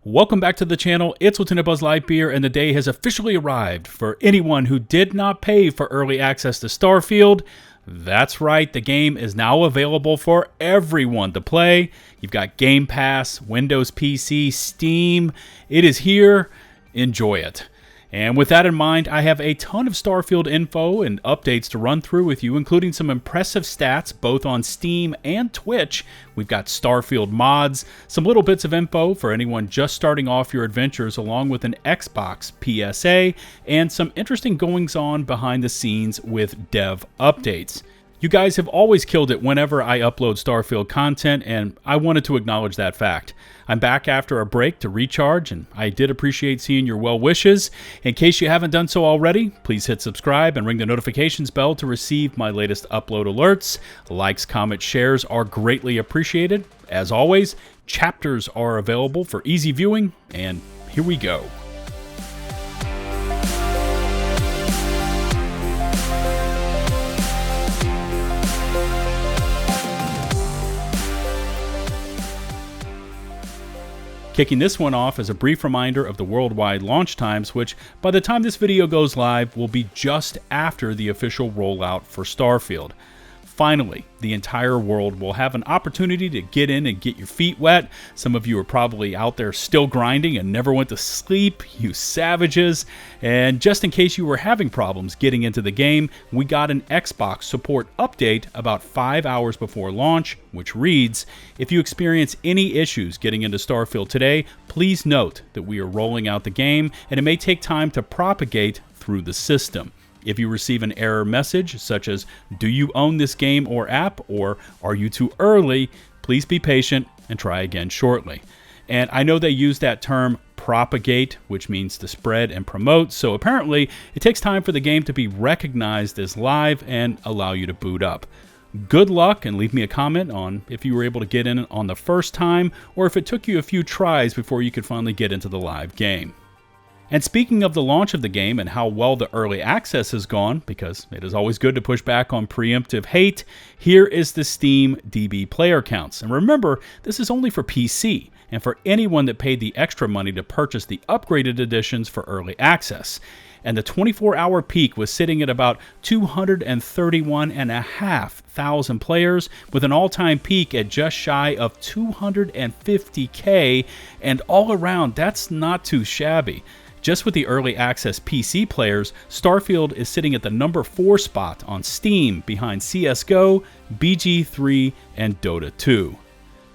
Welcome back to the channel. It's Lieutenant Buzz Lightyear, and the day has officially arrived for anyone who did not pay for early access to Starfield. That's right, the game is now available for everyone to play. You've got Game Pass, Windows PC, Steam. It is here. Enjoy it. And with that in mind, I have a ton of Starfield info and updates to run through with you, including some impressive stats both on Steam and Twitch. We've got Starfield mods, some little bits of info for anyone just starting off your adventures, along with an Xbox PSA, and some interesting goings-on behind the scenes with dev updates. You guys have always killed it whenever I upload Starfield content, and I wanted to acknowledge that fact. I'm back after a break to recharge, and I did appreciate seeing your well wishes. In case you haven't done so already, please hit subscribe and ring the notifications bell to receive my latest upload alerts. Likes, comments, shares are greatly appreciated. As always, chapters are available for easy viewing, and here we go. Kicking this one off is a brief reminder of the worldwide launch times, which by the time this video goes live will be just after the official rollout for Starfield. Finally, the entire world will have an opportunity to get in and get your feet wet. Some of you are probably out there still grinding and never went to sleep, you savages. And just in case you were having problems getting into the game, we got an Xbox support update about 5 hours before launch, which reads, if you experience any issues getting into Starfield today, please note that we are rolling out the game and it may take time to propagate through the system. If you receive an error message such as, do you own this game or app, or are you too early, please be patient and try again shortly. And I know they use that term propagate, which means to spread and promote, so apparently it takes time for the game to be recognized as live and allow you to boot up. Good luck, and leave me a comment on if you were able to get in on the first time, or if it took you a few tries before you could finally get into the live game. And speaking of the launch of the game and how well the early access has gone, because it is always good to push back on preemptive hate, here is the Steam DB player counts. And remember, this is only for PC, and for anyone that paid the extra money to purchase the upgraded editions for early access. And the 24-hour peak was sitting at about 231,500 players, with an all-time peak at just shy of 250K, and all around, that's not too shabby. Just with the early access PC players, Starfield is sitting at the number 4 spot on Steam behind CSGO, BG3, and Dota 2.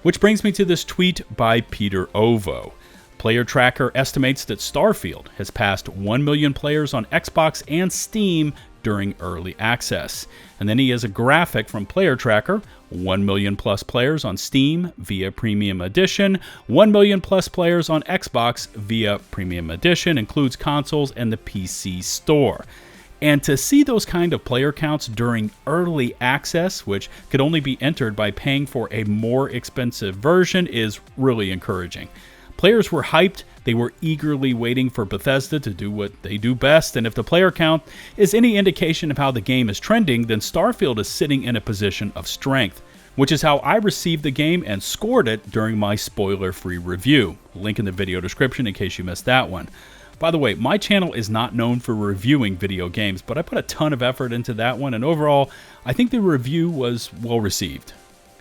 Which brings me to this tweet by Peter Ovo. Player Tracker estimates that Starfield has passed 1 million players on Xbox and Steam during early access. And then he has a graphic from Player Tracker, 1 million plus players on Steam via Premium Edition, 1 million plus players on Xbox via Premium Edition, includes consoles and the PC Store. And to see those kind of player counts during early access, which could only be entered by paying for a more expensive version, is really encouraging. Players were hyped, they were eagerly waiting for Bethesda to do what they do best, and if the player count is any indication of how the game is trending, then Starfield is sitting in a position of strength, which is how I received the game and scored it during my spoiler-free review. Link in the video description in case you missed that one. By the way, my channel is not known for reviewing video games, but I put a ton of effort into that one, and overall, I think the review was well received.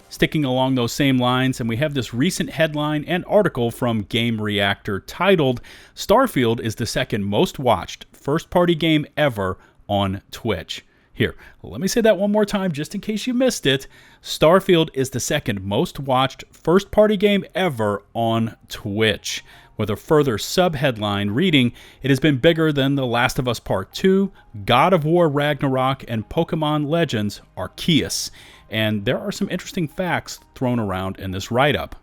Sticking along those same lines, and we have this recent headline and article from Game Reactor titled, Starfield is the second most watched first-party game ever on Twitch. Here, let me say that one more time just in case you missed it. Starfield is the second most watched first-party game ever on Twitch. With a further sub-headline reading, it has been bigger than The Last of Us Part 2, God of War Ragnarok, and Pokemon Legends Arceus. And there are some interesting facts thrown around in this write-up.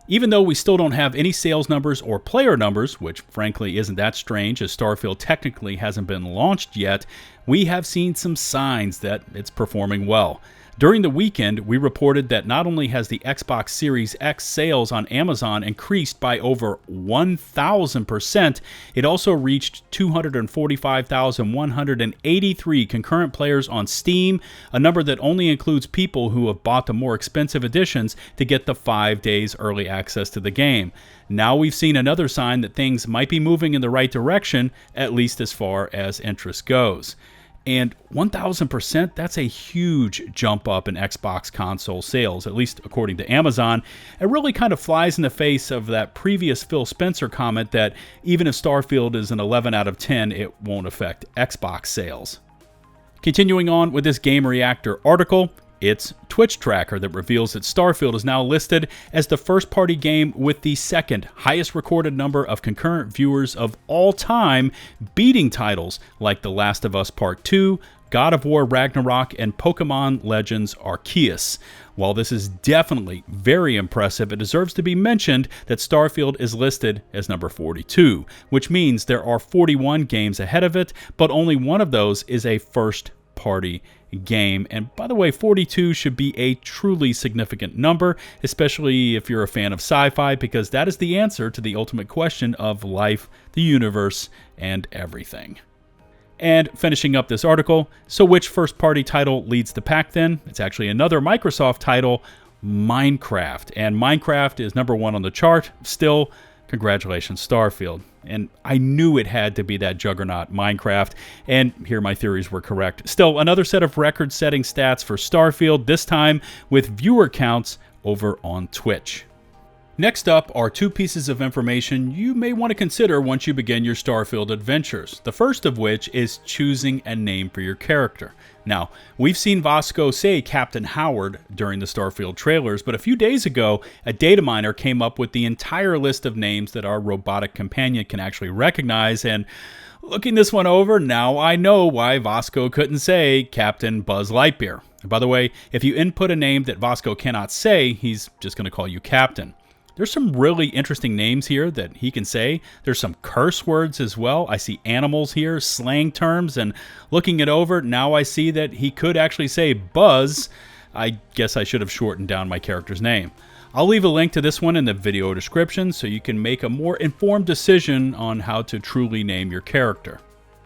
Even though we still don't have any sales numbers or player numbers, which frankly isn't that strange as Starfield technically hasn't been launched yet, we have seen some signs that it's performing well. During the weekend, we reported that not only has the Xbox Series X sales on Amazon increased by over 1,000%, it also reached 245,183 concurrent players on Steam, a number that only includes people who have bought the more expensive editions to get the 5 days early access to the game. Now we've seen another sign that things might be moving in the right direction, at least as far as interest goes. And 1,000%, that's a huge jump up in Xbox console sales, at least according to Amazon. It really kind of flies in the face of that previous Phil Spencer comment that even if Starfield is an 11 out of 10, it won't affect Xbox sales. Continuing on with this Game Reactor article, it's Twitch Tracker that reveals that Starfield is now listed as the first-party game with the second highest recorded number of concurrent viewers of all time, beating titles like The Last of Us Part 2, God of War Ragnarok, and Pokemon Legends Arceus. While this is definitely very impressive, it deserves to be mentioned that Starfield is listed as number 42, which means there are 41 games ahead of it, but only one of those is a first-party game. And by the way, 42 should be a truly significant number, especially if you're a fan of sci-fi, because that is the answer to the ultimate question of life, the universe, and everything. And finishing up this article, so which first-party title leads the pack then? It's actually another Microsoft title, Minecraft. And Minecraft is number one on the chart. Still, congratulations, Starfield. And I knew it had to be that juggernaut, Minecraft, and here my theories were correct. Still, another set of record-setting stats for Starfield, this time with viewer counts over on Twitch. Next up are two pieces of information you may want to consider once you begin your Starfield adventures. The first of which is choosing a name for your character. Now, we've seen Vasco say Captain Howard during the Starfield trailers, but a few days ago, a data miner came up with the entire list of names that our robotic companion can actually recognize, and looking this one over, now I know why Vasco couldn't say Captain Buzz Lightyear. And by the way, if you input a name that Vasco cannot say, he's just going to call you Captain. There's some really interesting names here that he can say. There's some curse words as well. I see animals here, slang terms, and looking it over, now I see that he could actually say Buzz. I guess I should have shortened down my character's name. I'll leave a link to this one in the video description so you can make a more informed decision on how to truly name your character.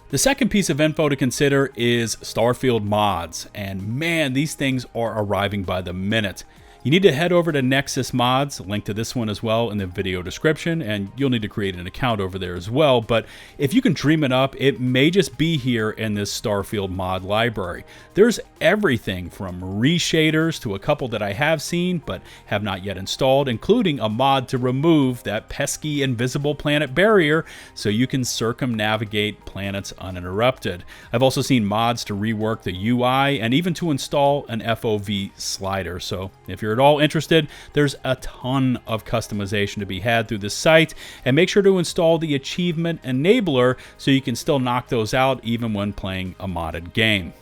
The second piece of info to consider is Starfield mods, and man, these things are arriving by the minute. You need to head over to Nexus Mods, link to this one as well in the video description, and you'll need to create an account over there as well. But if you can dream it up, it may just be here in this Starfield mod library. There's everything from reshaders to a couple that I have seen but have not yet installed, including a mod to remove that pesky invisible planet barrier so you can circumnavigate planets uninterrupted. I've also seen mods to rework the UI and even to install an FOV slider. So if you're at all interested, there's a ton of customization to be had through this site, and make sure to install the achievement enabler so you can still knock those out even when playing a modded game.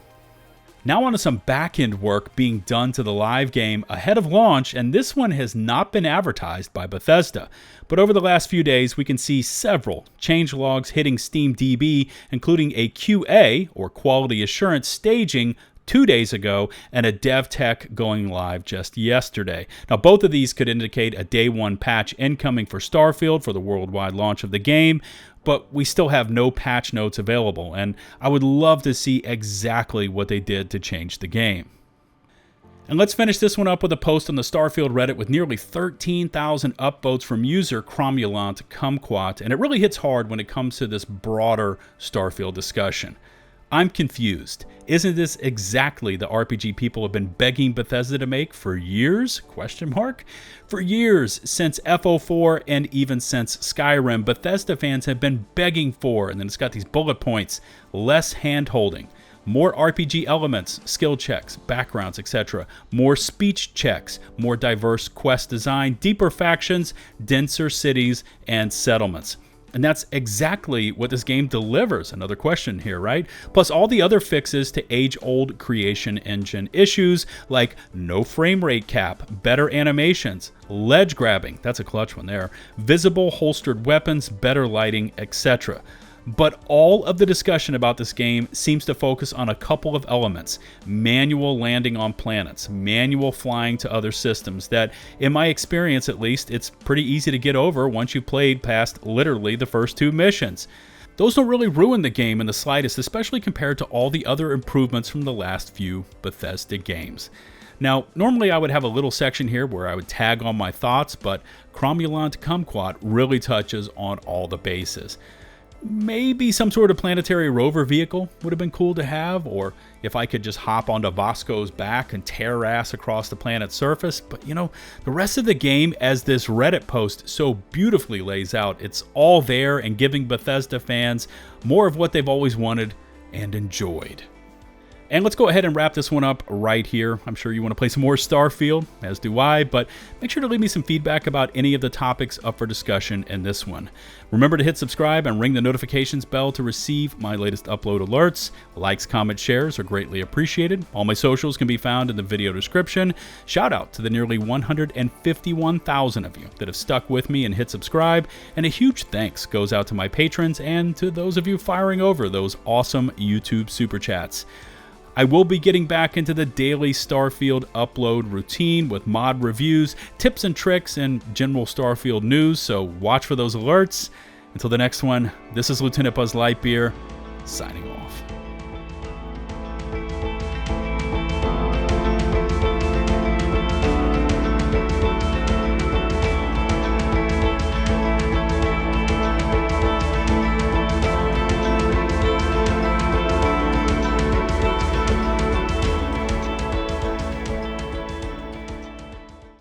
Now on to some back-end work being done to the live game ahead of launch, and this one has not been advertised by Bethesda. But over the last few days, we can see several changelogs hitting SteamDB, including a QA, or Quality Assurance staging, 2 days ago, and a dev tech going live just yesterday. Now, both of these could indicate a day one patch incoming for Starfield for the worldwide launch of the game, but we still have no patch notes available, and I would love to see exactly what they did to change the game. And let's finish this one up with a post on the Starfield Reddit with nearly 13,000 upvotes from user Cromulent Kumquat, and it really hits hard when it comes to this broader Starfield discussion. I'm confused. Isn't this exactly the RPG people have been begging Bethesda to make for years? ? For years, since FO4 and even since Skyrim, Bethesda fans have been begging for, and then it's got these bullet points, less hand-holding, more RPG elements, skill checks, backgrounds, etc., more speech checks, more diverse quest design, deeper factions, denser cities, and settlements. And that's exactly what this game delivers. Another question here, right? Plus all the other fixes to age-old creation engine issues like no frame rate cap, better animations, ledge grabbing, that's a clutch one there, visible holstered weapons, better lighting, etc. But all of the discussion about this game seems to focus on a couple of elements: manual landing on planets, manual flying to other systems, that, in my experience at least, it's pretty easy to get over once you've played past literally the first 2 missions. Those don't really ruin the game in the slightest, especially compared to all the other improvements from the last few Bethesda games. Now, normally I would have a little section here where I would tag on my thoughts, but Cromulent Kumquat really touches on all the bases. Maybe some sort of planetary rover vehicle would have been cool to have, or if I could just hop onto Vasco's back and tear ass across the planet's surface. But the rest of the game, as this Reddit post so beautifully lays out, it's all there and giving Bethesda fans more of what they've always wanted and enjoyed. And let's go ahead and wrap this one up right here. I'm sure you want to play some more Starfield, as do I, but make sure to leave me some feedback about any of the topics up for discussion in this one. Remember to hit subscribe and ring the notifications bell to receive my latest upload alerts. Likes, comments, shares are greatly appreciated. All my socials can be found in the video description. Shout out to the nearly 151,000 of you that have stuck with me and hit subscribe, and a huge thanks goes out to my patrons and to those of you firing over those awesome YouTube super chats. I will be getting back into the daily Starfield upload routine with mod reviews, tips and tricks, and general Starfield news, so watch for those alerts. Until the next one, this is Lieutenant Buzz Lightyear, signing off.